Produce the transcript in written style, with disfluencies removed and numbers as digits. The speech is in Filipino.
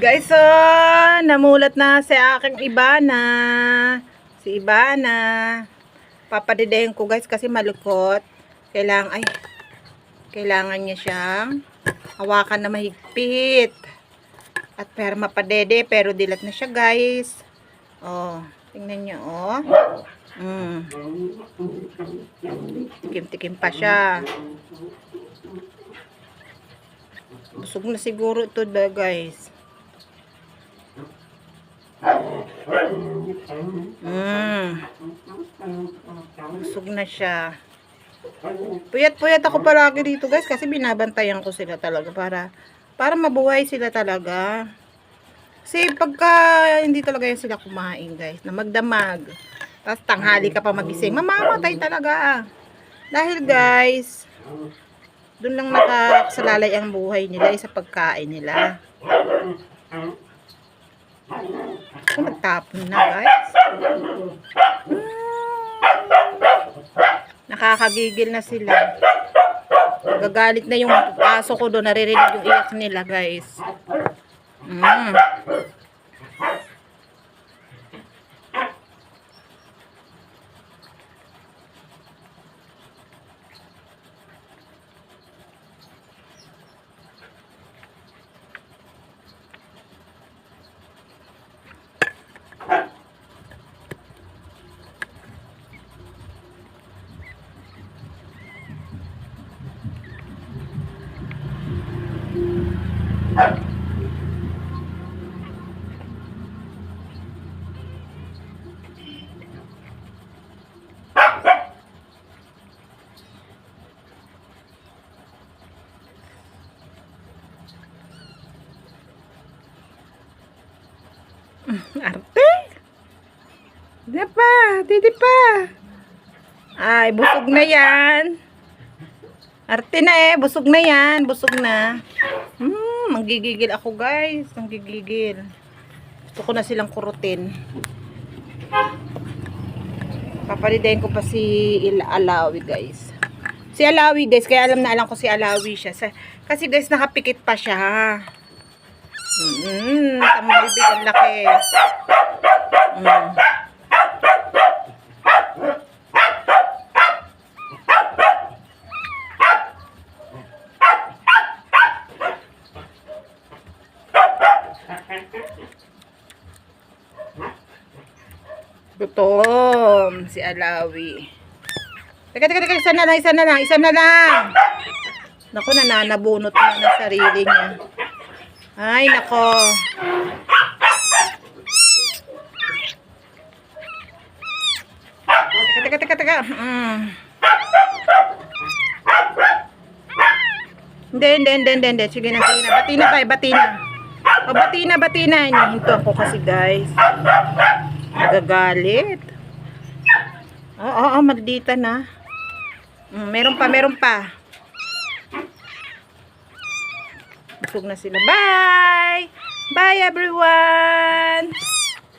Guys, so, namulat na si aking Ibana. Si Ibana. Papadidehin ko guys kasi malukot. Kailangan niya siyang hawakan na mahigpit. At para mapadede, pero dilat na siya guys. Oh, tingnan niyo oh. Tikim-tikim pa siya. Busog na siguro ito guys. Busog na siya. Puyat-puyat ako palagi dito guys kasi binabantayan ko sila talaga para mabuhay sila talaga. Kasi pagka hindi talaga yan sila kumain guys, na magdamag, tapos tanghali ka pa magising, mamamatay talaga. Dahil guys, doon lang nakasalalay ang buhay nila sa pagkain nila. Nagtapon na guys. Nakakagigil na sila. Gagalit na yung aso ko doon. Naririnig yung iyak nila guys. Arte? Didi pa. Ay, busog na yan. Arte na busog na yan. Busog na. Manggigigil ako guys. Manggigigil. Gusto ko na silang kurutin. Papalidayin ko pa si Alawi guys. Si Alawi guys, kaya alam ko si Alawi siya. Kasi guys, nakapikit pa siya. Tamang bibig ang laki. Gutom si Alawi. Teka, isa na lang. Naku, nananabunot na ng sarili niya. Ay, nako. Teka. Hindi. Sige na. Bati na. Hinto ako kasi guys. Nagagalit. Oo, maldita na. Meron pa. Busog na sila. Bye everyone.